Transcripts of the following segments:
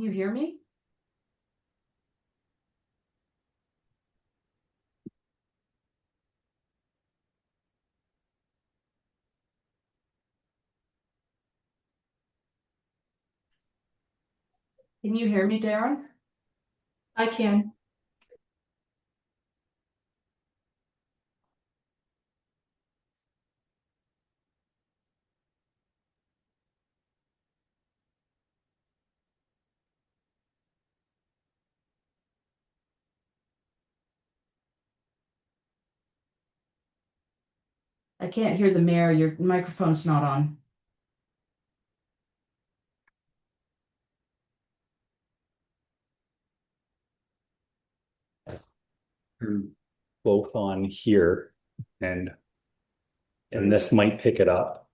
Can you hear me? Can you hear me, Darren? I can. I can't hear the mayor. Your microphone's not on. Both on here and this might pick it up.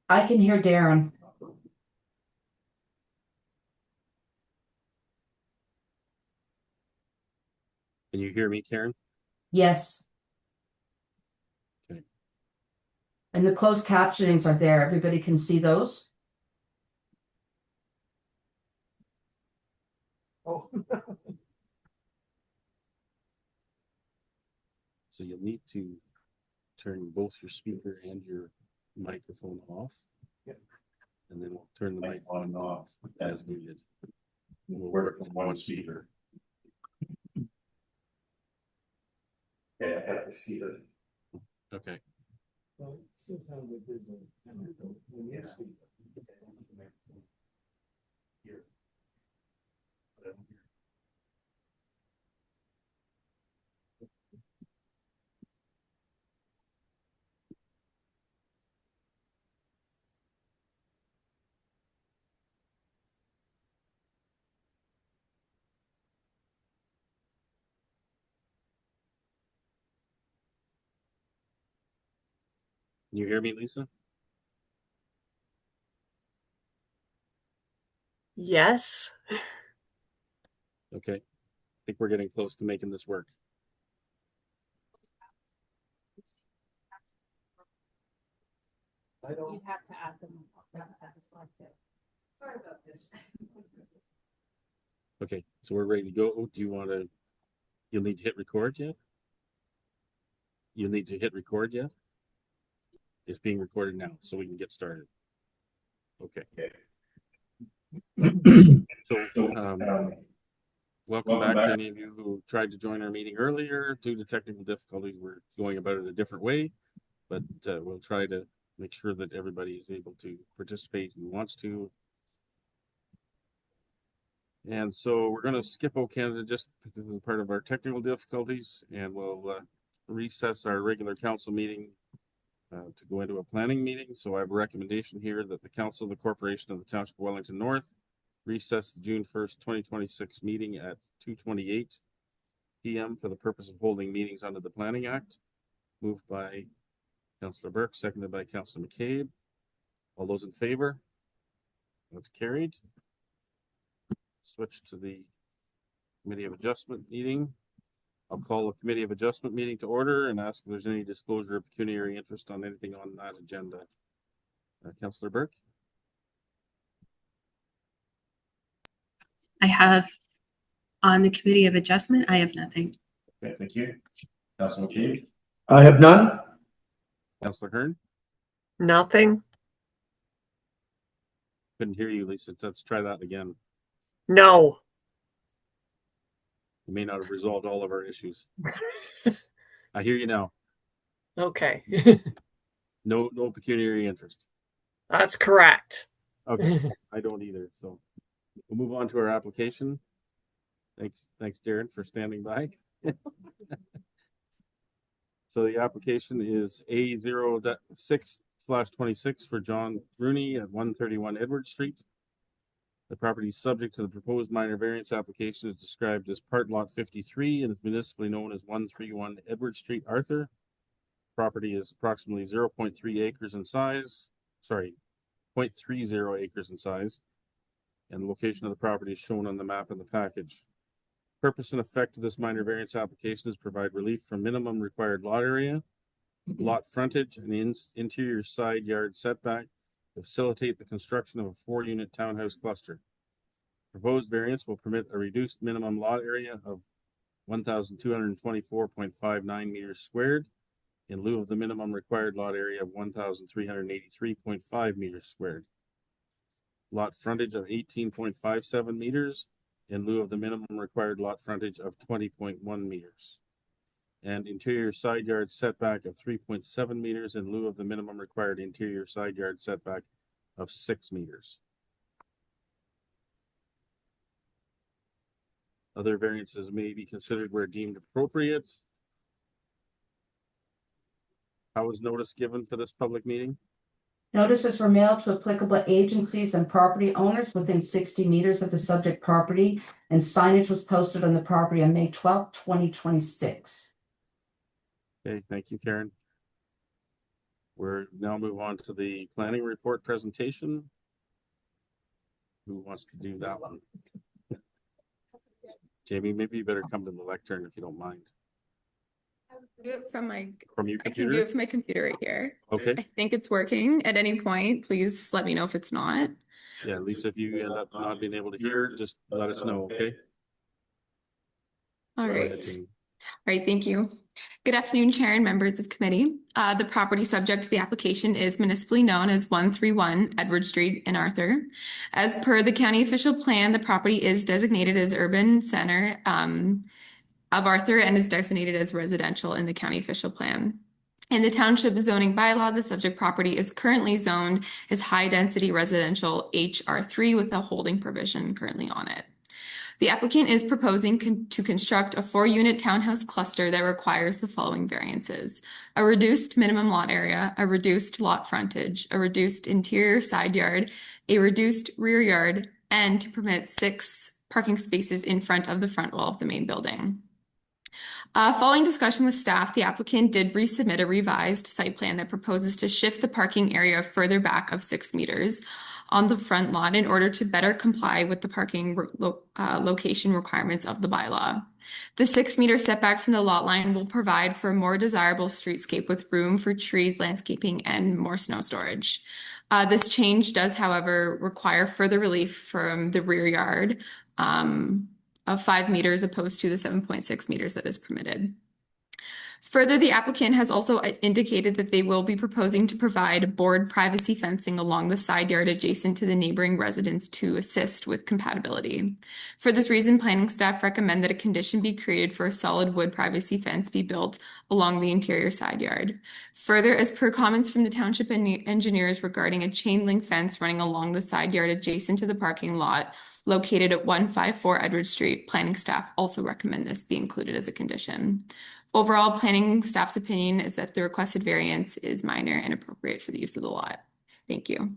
I can hear Darren. Can you hear me, Karen? Yes. Okay. And the closed captionings are there. Everybody can see those. Oh. So you'll need to turn both your speaker and your microphone off. Yep. And then we'll turn the mic on and off as needed. We'll work from one speaker. Yeah, I have the speaker. Okay. Well, it still sounds like there's Here. Can you hear me, Lisa? Yes. Okay. I think we're getting close to making this work. You'd have to add them at the select it. Sorry about this. Okay, so we're ready to go. Do you want to, you'll need to hit record yet? You'll need to hit record yet? It's being recorded now, so we can get started. Okay. Welcome back to any of you who tried to join our meeting earlier. Due to technical difficulties, we're going about it a different way, but we'll try to make sure that everybody is able to participate who wants to. And so we're going to skip O Canada just because of part of our technical difficulties, and we'll recess our regular council meeting to go into a planning meeting. So I have a recommendation here that the Council of the Corporation of the Township of Wellington North recess the June 1st, 2026 meeting at 2:28 p.m. for the purpose of holding meetings under the Planning Act. Moved by Councillor Burke, seconded by Councillor McCabe. All those in favor? That's carried. Switch to the Committee of Adjustment meeting. I'll call the Committee of Adjustment meeting to order and ask if there's any disclosure of pecuniary interest on anything on that agenda. Councillor Burke? I have on the Committee of Adjustment, I have nothing. Okay, thank you. Councillor McCabe? I have none. Councillor Hearn? Nothing. Couldn't hear you, Lisa. Let's try that again. No. You may not have resolved all of our issues. I hear you now. Okay. No pecuniary interest. That's correct. Okay, I don't either. So we'll move on to our application. Thanks, Darren, for standing by. So the application is A06/26 for John Rooney at 131 Edward Street. The property is subject to the proposed minor variance application is described as part lot 53 and is municipally known as 131 Edward Street, Arthur. Property is approximately 0.3 acres in size. Sorry, 0.30 acres in size. And the location of the property is shown on the map in the package. Purpose and effect of this minor variance application is provide relief from minimum required lot area, lot frontage, and interior side yard setback to facilitate the construction of a 4-unit townhouse cluster. Proposed variance will permit a reduced minimum lot area of 1,224.59 meters squared in lieu of the minimum required lot area of 1,383.5 meters squared. Lot frontage of 18.57 meters in lieu of the minimum required lot frontage of 20.1 meters. And interior side yard setback of 3.7 meters in lieu of the minimum required interior side yard setback of 6 meters. Other variances may be considered where deemed appropriate. How was notice given for this public meeting? Notices were mailed to applicable agencies and property owners within 60 meters of the subject property, and signage was posted on the property on May 12th, 2026. Okay, thank you, Karen. We're now move on to the planning report presentation. Who wants to do that one? Jamie, maybe you better come to the lectern if you don't mind. Do it from my From your I can do computer? it from my computer right here. Okay, I think it's working. At any point, please let me know if it's not. yeah, Lisa, if you end up not being able to hear, just let us know, okay? All Go right. ahead, Jamie. All right, thank you. Good afternoon, Chair and members of committee. The property subject to the application is municipally known as 131 Edward Street in Arthur. As per the county official plan, the property is designated as urban center of Arthur and is designated as residential in the county official plan. In the township zoning bylaw, the subject property is currently zoned as high-density residential HR3 with a holding provision currently on it. The applicant is proposing to construct a 4-unit townhouse cluster that requires the following variances: a reduced minimum lot area, a reduced lot frontage, a reduced interior side yard, a reduced rear yard, and to permit 6 parking spaces in front of the front wall of the main building. Following discussion with staff, the applicant did resubmit a revised site plan that proposes to shift the parking area further back of 6 meters on the front lot in order to better comply with the parking location requirements of the bylaw. The 6-meter setback from the lot line will provide for a more desirable streetscape with room for trees, landscaping, and more snow storage. This change does, however, require further relief from the rear yard of 5 meters opposed to the 7.6 meters that is permitted. Further, the applicant has also indicated that they will be proposing to provide board privacy fencing along the side yard adjacent to the neighboring residence to assist with compatibility. For this reason, planning staff recommend that a condition be created for a solid wood privacy fence be built along the interior side yard. Further, as per comments from the township engineers regarding a chain link fence running along the side yard adjacent to the parking lot located at 154 Edward Street, planning staff also recommend this be included as a condition. Overall, planning staff's opinion is that the requested variance is minor and appropriate for the use of the lot. Thank you.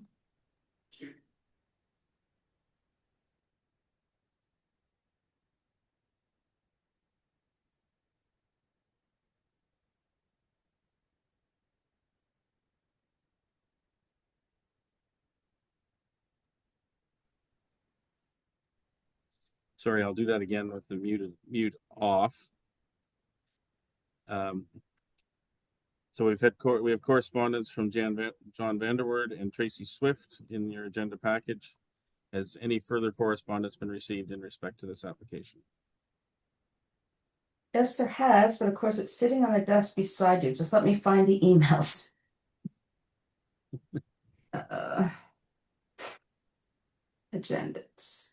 Sorry, I'll do that again with the mute off. So we have correspondence from John Vanderwoord and Tracy Swift in your agenda package. Has any further correspondence been received in respect to this application? Yes, there has, but of course it's sitting on the desk beside you. Just let me find the emails. Agendas.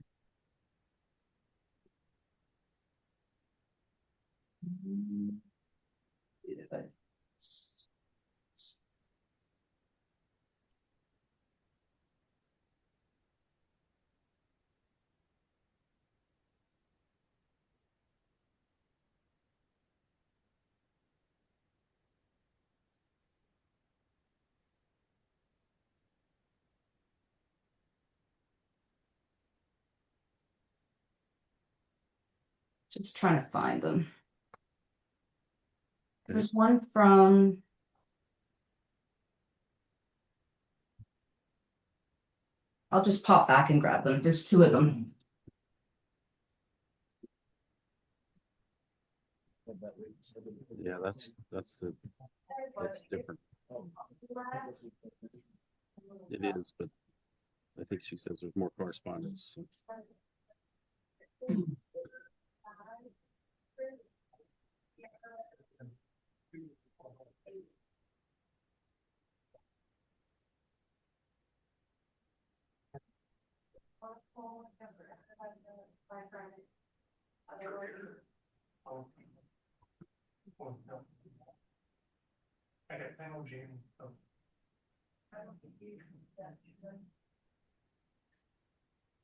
Just trying to find them. There's one from I'll just pop back and grab them. There's 2 of them. Yeah, that's different. It is, but I think she says there's more correspondence. So.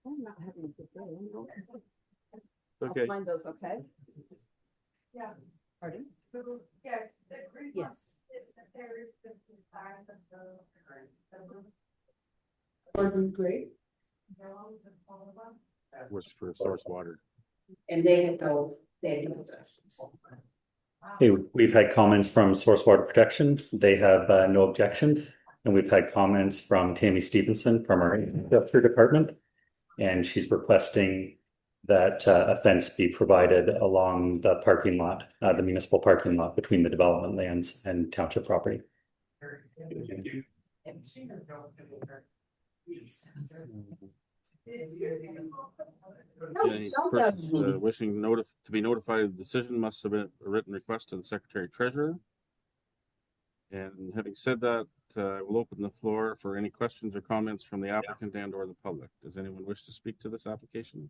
I'm not having a good day. Okay. Find those, okay? Yeah. Pardon? Yes. Pardon, great. Was for source water. And they had no objections. Hey, we've had comments from Source Water Protection. They have no objection. And we've had comments from Tammy Stevenson from our infrastructure department. And she's requesting that a fence be provided along the parking lot, the municipal parking lot between the development lands and township property. Any person wishing to be notified of the decision must submit a written request to the Secretary Treasurer. And having said that, we'll open the floor for any questions or comments from the applicant and or the public. Does anyone wish to speak to this application?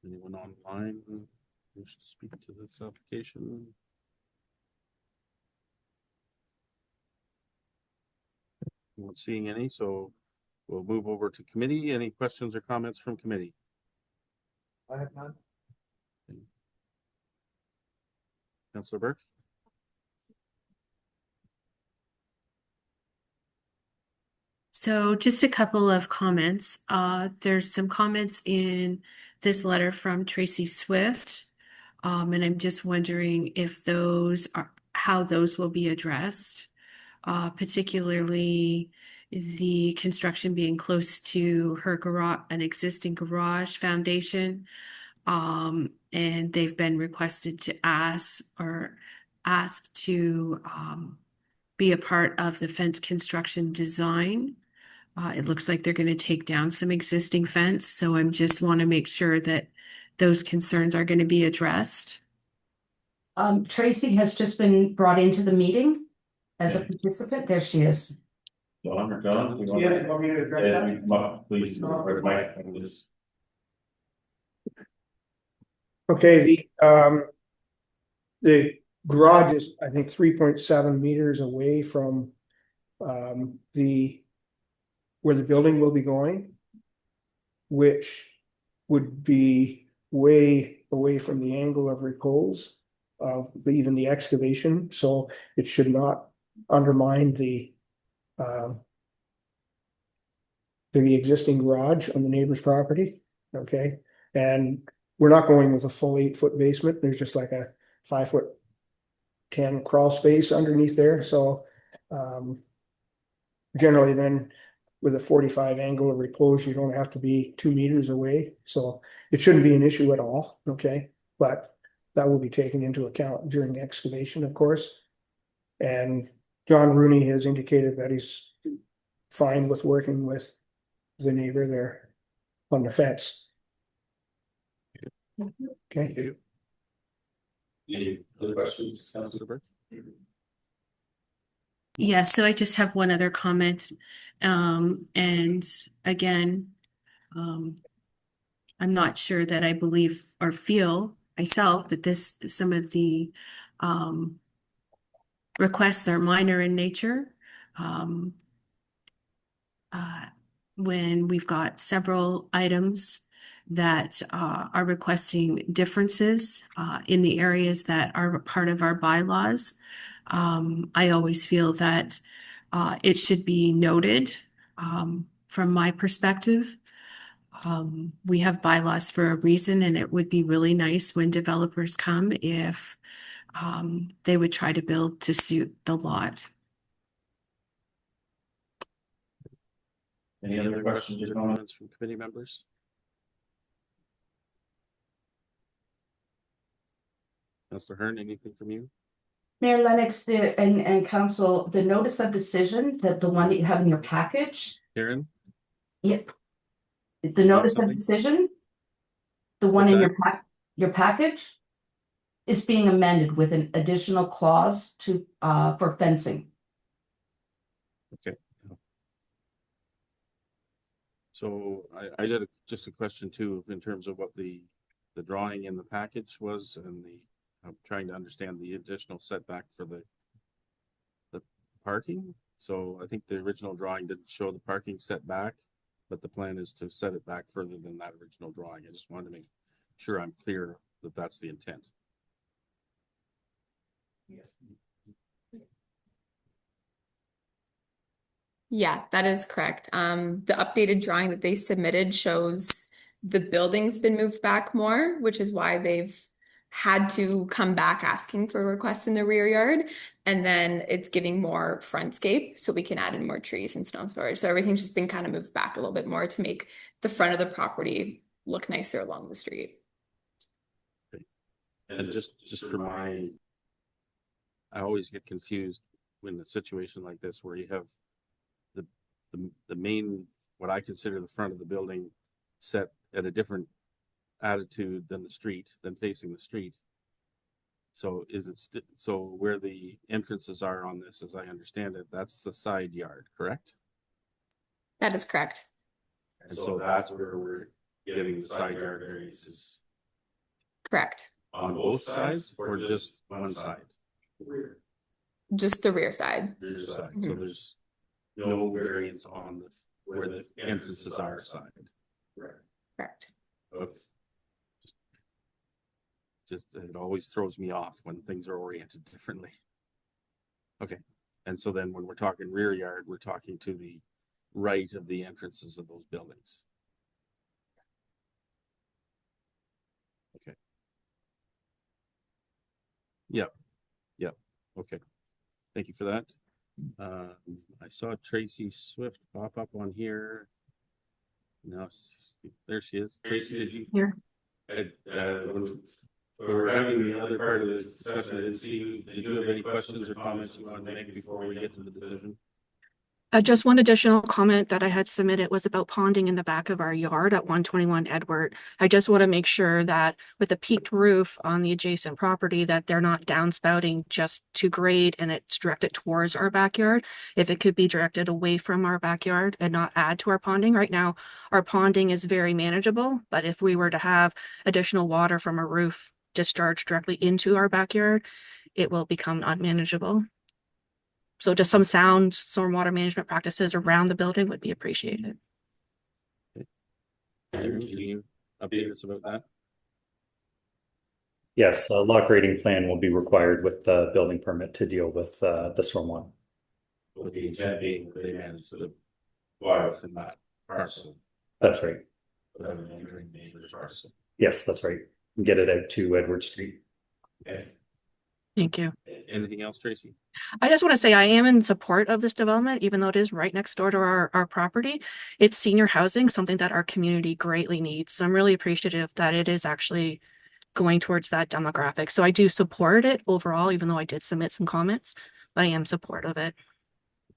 Anyone online wish to speak to this application? Not seeing any, so we'll move over to committee. Any questions or comments from committee? I have none. Councillor Burke? So just a couple of comments. There's some comments in this letter from Tracy Swift. And I'm just wondering if how those will be addressed, particularly the construction being close to her garage, an existing garage foundation. And they've been requested to ask to be a part of the fence construction design. It looks like they're going to take down some existing fence, so I just want to make sure that those concerns are going to be addressed. Tracy has just been brought into the meeting as a participant. There she is. John, Yeah, you want me to address that? please, please. Okay, the garage is, I think, 3.7 meters away from where the building will be going, which would be way away from the angle of repose of even the excavation, so it should not undermine the existing garage on the neighbor's property. Okay, and we're not going with a full 8-foot basement. There's just like a 5'10" crawl space underneath there. So generally then with a 45 angle of repose, you don't have to be 2 meters away. So it shouldn't be an issue at all. Okay, but that will be taken into account during the excavation, of course. And John Rooney has indicated that he's fine with working with the neighbor there on the fence. Okay. Any other questions, Councillor Burke? Yeah, so I just have one other comment. And again, I'm not sure that I believe or feel myself that some of the requests are minor in nature. When we've got several items that are requesting differences in the areas that are part of our bylaws, I always feel that it should be noted from my perspective. We have bylaws for a reason, and it would be really nice when developers come if they would try to build to suit the lot. Any other questions or comments? Comments from committee members? Councillor Hearn, anything from you? Mayor Lennox, and council, the notice of decision, that the one that you have in your package, Karen? yep. The notice of something? decision, the one What's in that? your package is being amended with an additional clause to, for fencing. Okay. So I did just a question too, in terms of what the drawing in the package was, and I'm trying to understand the additional setback for the parking. So I think the original drawing didn't show the parking setback, but the plan is to set it back further than that original drawing. I just wanted to make sure I'm clear that that's the intent. Yeah, that is correct. The updated drawing that they submitted shows the building's been moved back more, which is why they've had to come back asking for requests in the rear yard. And then it's giving more frontscape, so we can add in more trees and snow storage. So everything's just been kind of moved back a little bit more to make the front of the property look nicer along the street. And just for I always get confused when a situation like this where you have the main, what I consider the front of the building set at a different attitude than facing the street. So is it so where the entrances are on this, as I understand it, that's the side yard, correct? That is correct. And so that's where we're getting the side yard variances. Correct. On both sides or just one side? Just the rear side. Rear side. So there's no variance on where the entrances are side. Correct. Okay. Just it always throws me off when things are oriented differently. Okay. And so then when we're talking rear yard, we're talking to the right of the entrances of those buildings. Okay. Yep. Okay. Thank you for that. I saw Tracy Swift pop up on here. No, there she is. Tracy, did you? Here. When we're having the other part of the discussion, I didn't see you. Did you have any questions or comments you wanted to make before we get to the decision? Just one additional comment that I had submitted was about ponding in the back of our yard at 121 Edward. I just want to make sure that with the peaked roof on the adjacent property that they're not downspouting just to grade and it's directed towards our backyard. If it could be directed away from our backyard and not add to our ponding. Right now, our ponding is very manageable, but if we were to have additional water from a roof discharged directly into our backyard, it will become unmanageable. So just some sound stormwater management practices around the building would be appreciated. Aaron, can you update us about that? Yes, a lot grading plan will be required with the building permit to deal with the stormwater. With the intent being that they manage the water from that parcel. That's right. Without entering the neighbor's parcel. Yes, that's right. Get it out to Edward Street. Okay. Thank you. Anything else, Tracy? I just want to say I am in support of this development, even though it is right next door to our property. It's senior housing, something that our community greatly needs. So I'm really appreciative that it is actually going towards that demographic. So I do support it overall, even though I did submit some comments, but I am support of it.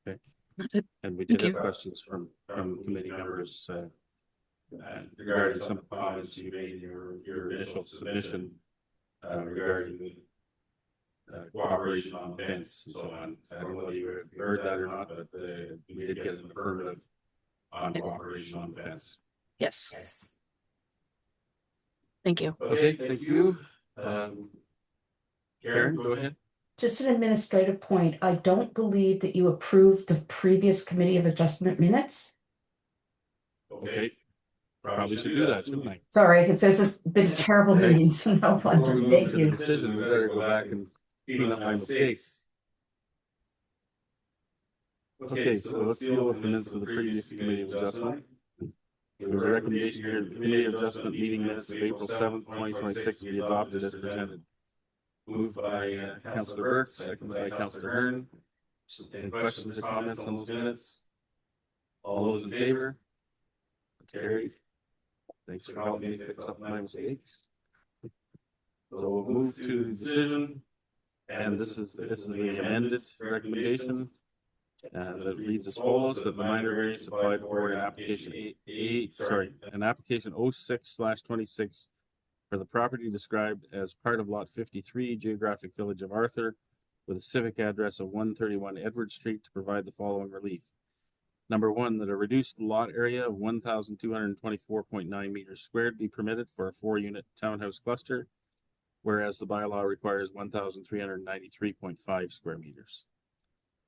Okay. That's it. And we did Thank have you. questions from committee members regarding some comments you made in your initial submission regarding the cooperation on fence and so on. I don't know whether you heard that or not, but we did get an affirmative on cooperation on fence. Yes. Thank you. Okay, thank you. Karen, go ahead. Just an administrative point, I don't believe that you approved the previous Committee of Adjustment minutes. Okay. Probably should do that, shouldn't I? Sorry, it says it's been a terrible Okay. meeting, so no Before we wonder. move Thank to the you. decision, we better go back and clean up my mistakes. Okay, so let's deal with the minutes of the previous Committee of Adjustment. There was a recommendation here, the Committee of Adjustment meeting minutes of April 7th, 2026 be adopted as presented. Moved by Councillor Burke, seconded by Councillor Hearn. Any questions or comments on those minutes? All those in favor? That's carried. Thanks for helping me fix up my mistakes. So we'll move to the decision. And this is the amended recommendation. That reads as follows, that the minor variance applied for in application an application 06/26 for the property described as part of lot 53, geographic village of Arthur, with a civic address of 131 Edward Street, to provide the following relief. Number one, that a reduced lot area of 1,224.9 meters squared be permitted for a 4-unit townhouse cluster, whereas the bylaw requires 1,393.5 square meters.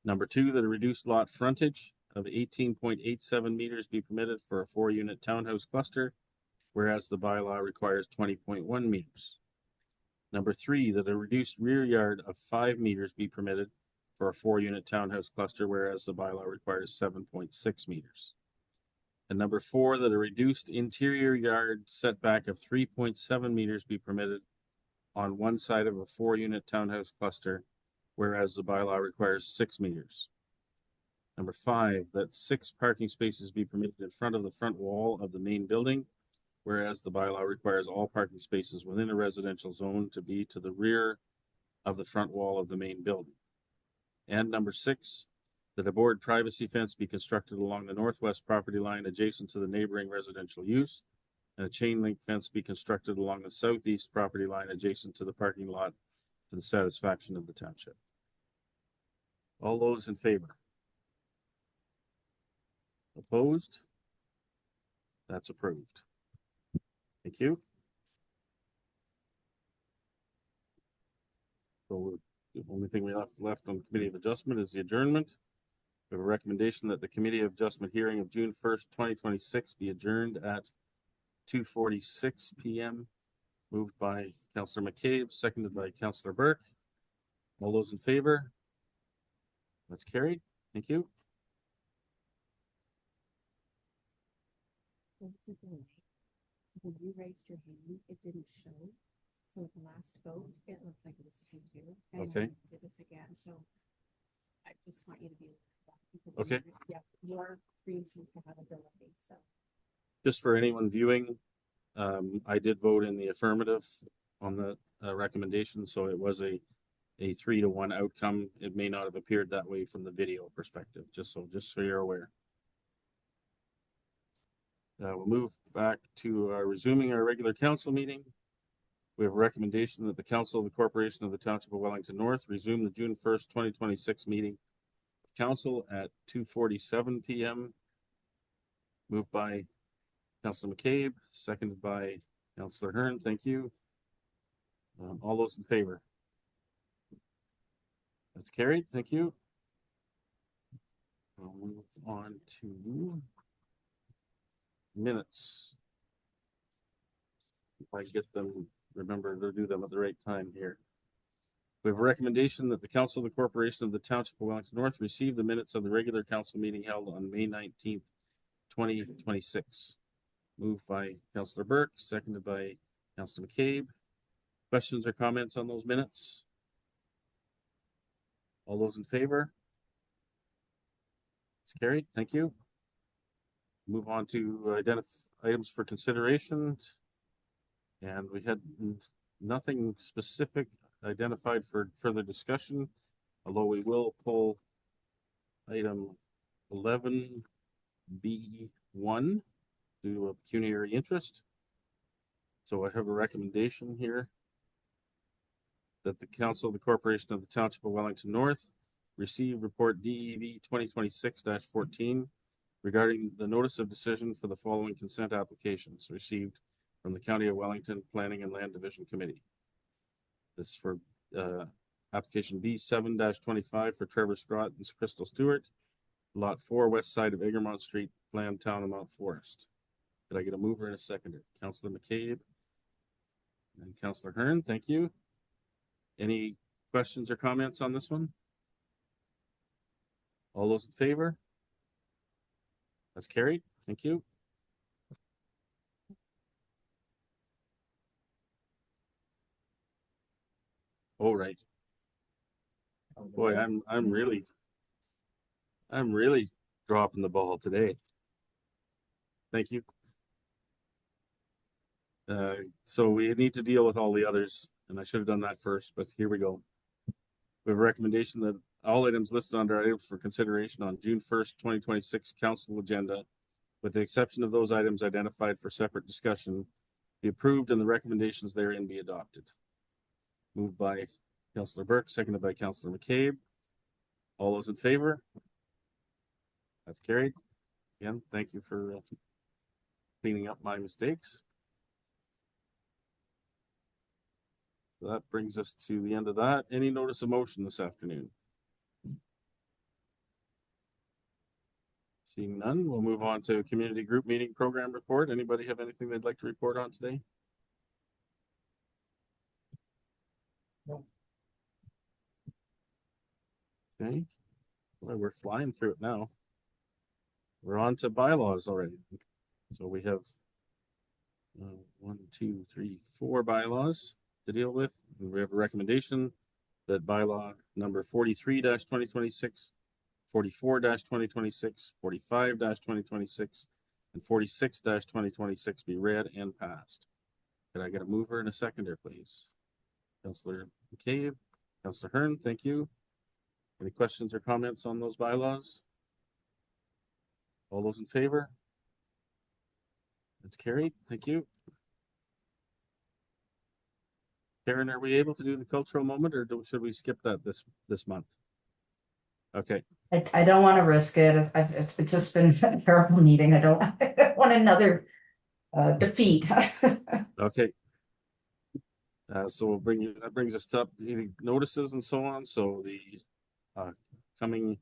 Number two, that a reduced lot frontage of 18.87 meters be permitted for a 4-unit townhouse cluster, whereas the bylaw requires 20.1 meters. Number three, that a reduced rear yard of 5 meters be permitted for a 4-unit townhouse cluster, whereas the bylaw requires 7.6 meters. And number four, that a reduced interior yard setback of 3.7 meters be permitted on one side of a 4-unit townhouse cluster, whereas the bylaw requires 6 meters. Number five, that 6 parking spaces be permitted in front of the front wall of the main building, whereas the bylaw requires all parking spaces within a residential zone to be to the rear of the front wall of the main building. And number 6, that a board privacy fence be constructed along the northwest property line adjacent to the neighboring residential use, and a chain link fence be constructed along the southeast property line adjacent to the parking lot to the satisfaction of the township. All those in favor? Opposed? That's approved. Thank you. So the only thing we have left on Committee of Adjustment is the adjournment. We have a recommendation that the Committee of Adjustment hearing of June 1st, 2026 be adjourned at 2:46 p.m. Moved by Councillor McCabe, seconded by Councillor Burke. All those in favor? That's carried. Thank you. When you raised your hand, it didn't show. So at the last vote, it looked like it was 2-2. And Okay. then I did this again. So I just want you to be aware of that. Okay. Yeah, your screen seems to have a delay. So Just for anyone viewing, I did vote in the affirmative on the recommendation, so it was a 3-1 outcome. It may not have appeared that way from the video perspective, just so you're aware. We'll move back to resuming our regular council meeting. We have a recommendation that the Council of the Corporation of the Township of Wellington North resume the June 1st, 2026 meeting of council at 2:47 p.m. Moved by Councillor McCabe, seconded by Councillor Hearn. Thank you. All those in favor? That's carried. Thank you. We'll move on to minutes. If I get them, remember to do them at the right time here. We have a recommendation that the Council of the Corporation of the Township of Wellington North receive the minutes of the regular council meeting held on May 19th, 2026. Moved by Councillor Burke, seconded by Councillor McCabe. Questions or comments on those minutes? All those in favor? It's carried. Thank you. Move on to identify items for consideration. And we had nothing specific identified for further discussion, although we will pull item 11B1 due to a pecuniary interest. So I have a recommendation here that the Council of the Corporation of the Township of Wellington North receive report DEV 2026-14 regarding the notice of decision for the following consent applications received from the County of Wellington Planning and Land Division Committee. This is for application B7-25 for Trevor Scott and Crystal Stewart, lot 4, west side of Egremont Street, planned town of Mount Forest. Did I get a mover and a seconder? Councillor McCabe and Councillor Hearn, thank you. Any questions or comments on this one? All those in favor? That's carried. Thank you. All right. Boy, I'm really dropping the ball today. Thank you. So we need to deal with all the others and I should have done that first, but here we go. We have a recommendation that all items listed under items for consideration on June 1st, 2026 council agenda, with the exception of those items identified for separate discussion, be approved and the recommendations therein be adopted. Moved by Councillor Burke, seconded by Councillor McCabe. All those in favor? That's carried. Again, thank you for cleaning up my mistakes. So that brings us to the end of that. Any notice of motion this afternoon? Seeing none, we'll move on to community group meeting program report. Anybody have anything they'd like to report on today? No. Okay. Well, we're flying through it now. We're on to bylaws already. So we have 1, 2, 3, 4 bylaws to deal with. We have a recommendation that bylaw number 43-2026, 44-2026, 45-2026, and 46-2026 be read and passed. Can I get a mover and a seconder, please? Councillor McCabe, Councillor Hearn, thank you. Any questions or comments on those bylaws? All those in favor? That's carried. Thank you. Karen, are we able to do the cultural moment, or should we skip that this month? Okay. I don't want to risk it. It's just been a terrible meeting. I don't want another defeat. Okay. So that brings us up notices and so on. So the coming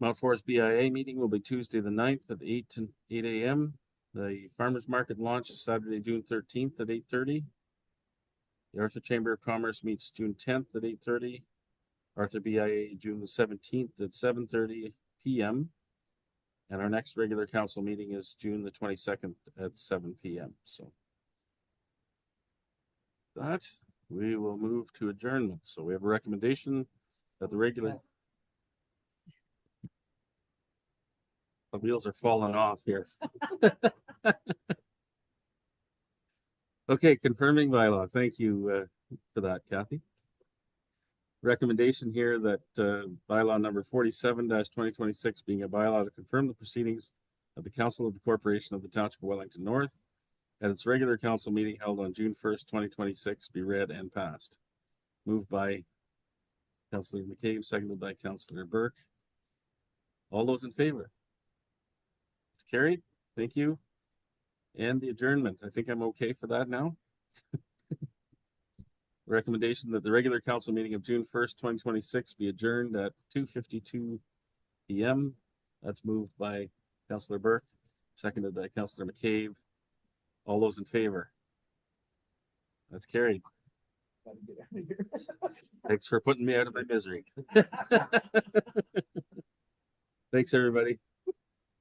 Mount Forest BIA meeting will be Tuesday the 9th at 8 a.m. The farmers market launch Saturday, June 13th at 8:30. The Arthur Chamber of Commerce meets June 10th at 8:30. Arthur BIA June the 17th at 7:30 p.m. And our next regular council meeting is June the 22nd at 7 p.m. So that we will move to adjournment. So we have a recommendation that the regular the wheels are falling off here. Okay, confirming bylaw. Thank you for that, Kathy. Recommendation here that bylaw number 47-2026 being a bylaw to confirm the proceedings of the Council of the Corporation of the Township of Wellington North at its regular council meeting held on June 1st, 2026 be read and passed. Moved by Councillor McCabe, seconded by Councillor Burke. All those in favor? It's carried. Thank you. And the adjournment. I think I'm okay for that now. Recommendation that the regular council meeting of June 1st, 2026 be adjourned at 2:52 p.m. That's moved by Councillor Burke, seconded by Councillor McCabe. All those in favor? That's carried. Thanks for putting me out of my misery. Thanks, everybody.